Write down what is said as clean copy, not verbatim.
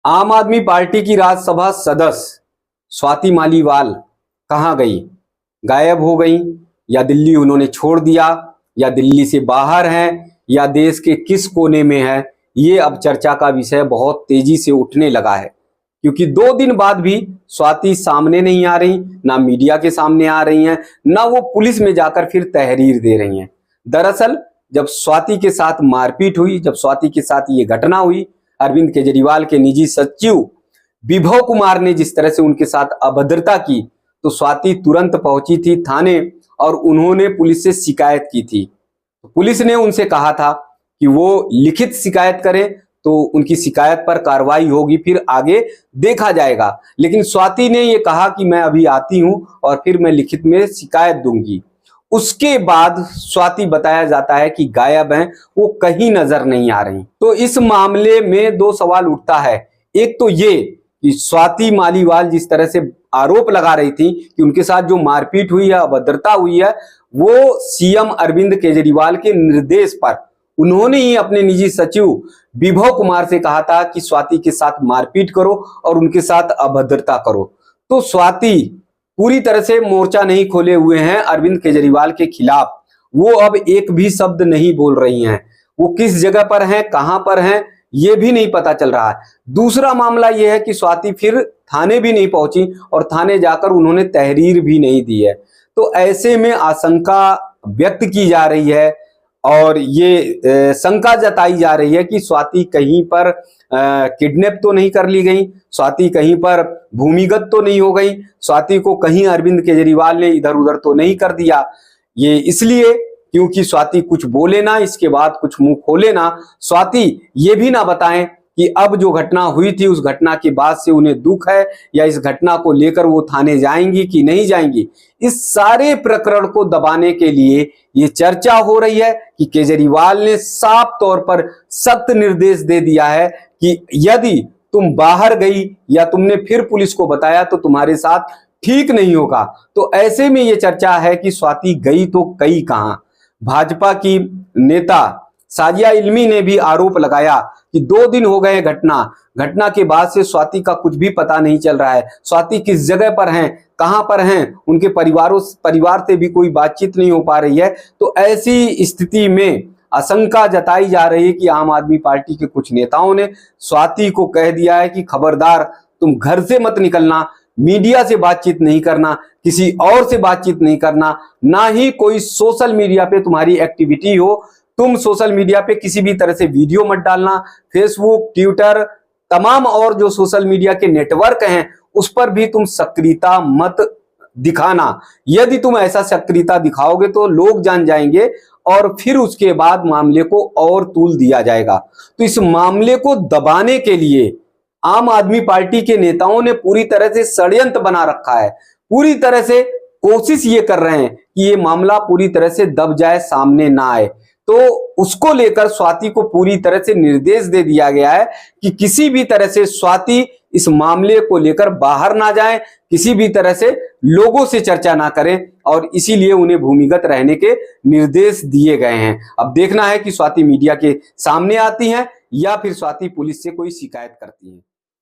आम आदमी पार्टी की राज्यसभा सदस्य स्वाति मालीवाल कहाँ गई? गायब हो गई या दिल्ली उन्होंने छोड़ दिया या दिल्ली से बाहर हैं या देश के किस कोने में है? ये अब चर्चा का विषय बहुत तेजी से उठने लगा है, क्योंकि 2 दिन बाद भी स्वाति सामने नहीं आ रही, ना मीडिया के सामने आ रही हैं, ना वो पुलिस में जाकर फिर तहरीर दे रही हैं। दरअसल जब स्वाति के साथ मारपीट हुई, जब स्वाति के साथ ये घटना हुई, अरविंद केजरीवाल के निजी सचिव विभव कुमार ने जिस तरह से उनके साथ अभद्रता की, तो स्वाति तुरंत पहुंची थी थाने और उन्होंने पुलिस से शिकायत की थी। पुलिस ने उनसे कहा था कि वो लिखित शिकायत करें तो उनकी शिकायत पर कार्रवाई होगी, फिर आगे देखा जाएगा। लेकिन स्वाति ने ये कहा कि मैं अभी आती हूं और फिर मैं लिखित में शिकायत दूंगी। उसके बाद स्वाति बताया जाता है कि गायब हैं, वो कहीं नजर नहीं आ रही। तो इस मामले में 2 सवाल उठता है। एक तो ये कि स्वाति मालीवाल जिस तरह से आरोप लगा रही थी कि उनके साथ जो मारपीट हुई है, अभद्रता हुई है, वो सीएम अरविंद केजरीवाल के निर्देश पर उन्होंने ही अपने निजी सचिव विभव कुमार से कहा था कि स्वाति के साथ मारपीट करो और उनके साथ अभद्रता करो। तो स्वाति पूरी तरह से मोर्चा नहीं खोले हुए हैं अरविंद केजरीवाल के खिलाफ। वो अब एक भी शब्द नहीं बोल रही हैं। वो किस जगह पर हैं, कहां पर हैं, ये भी नहीं पता चल रहा है। दूसरा मामला यह है कि स्वाति फिर थाने भी नहीं पहुंची और थाने जाकर उन्होंने तहरीर भी नहीं दी है। तो ऐसे में आशंका व्यक्त की जा रही है और ये शंका जताई जा रही है कि स्वाति कहीं पर किडनैप तो नहीं कर ली गई, स्वाति कहीं पर भूमिगत तो नहीं हो गई, स्वाति को कहीं अरविंद केजरीवाल ने इधर उधर तो नहीं कर दिया। ये इसलिए क्योंकि स्वाति कुछ बोले ना, इसके बाद कुछ मुंह खोले ना, स्वाति ये भी ना बताएं कि अब जो घटना हुई थी उस घटना के बाद से उन्हें दुख है या इस घटना को लेकर वो थाने जाएंगी कि नहीं जाएंगी। इस सारे प्रकरण को दबाने के लिए ये चर्चा हो रही है कि केजरीवाल ने साफ तौर पर सख्त निर्देश दे दिया है कि यदि तुम बाहर गई या तुमने फिर पुलिस को बताया तो तुम्हारे साथ ठीक नहीं होगा। तो ऐसे में ये चर्चा है कि स्वाति गई तो गई कहां? भाजपा की नेता साजिया इल्मी ने भी आरोप लगाया कि 2 दिन हो गए घटना के बाद से स्वाति का कुछ भी पता नहीं चल रहा है। स्वाति किस जगह पर हैं, कहां पर हैं, उनके परिवार से भी कोई बातचीत नहीं हो पा रही है। तो ऐसी स्थिति में आशंका जताई जा रही है कि आम आदमी पार्टी के कुछ नेताओं ने स्वाति को कह दिया है कि खबरदार तुम घर से मत निकलना, मीडिया से बातचीत नहीं करना, किसी और से बातचीत नहीं करना, ना ही कोई सोशल मीडिया पे तुम्हारी एक्टिविटी हो। तुम सोशल मीडिया पे किसी भी तरह से वीडियो मत डालना, फेसबुक, ट्विटर, तमाम और जो सोशल मीडिया के नेटवर्क हैं उस पर भी तुम सक्रियता मत दिखाना। यदि तुम ऐसा सक्रियता दिखाओगे तो लोग जान जाएंगे और फिर उसके बाद मामले को और तूल दिया जाएगा। तो इस मामले को दबाने के लिए आम आदमी पार्टी के नेताओं ने पूरी तरह से षड्यंत्र बना रखा है, पूरी तरह से कोशिश ये कर रहे हैं कि ये मामला पूरी तरह से दब जाए, सामने ना आए। तो उसको लेकर स्वाति को पूरी तरह से निर्देश दे दिया गया है कि किसी भी तरह से स्वाति इस मामले को लेकर बाहर ना जाए, किसी भी तरह से लोगों से चर्चा ना करें और इसीलिए उन्हें भूमिगत रहने के निर्देश दिए गए हैं। अब देखना है कि स्वाति मीडिया के सामने आती हैं या फिर स्वाति पुलिस से कोई शिकायत करती हैं।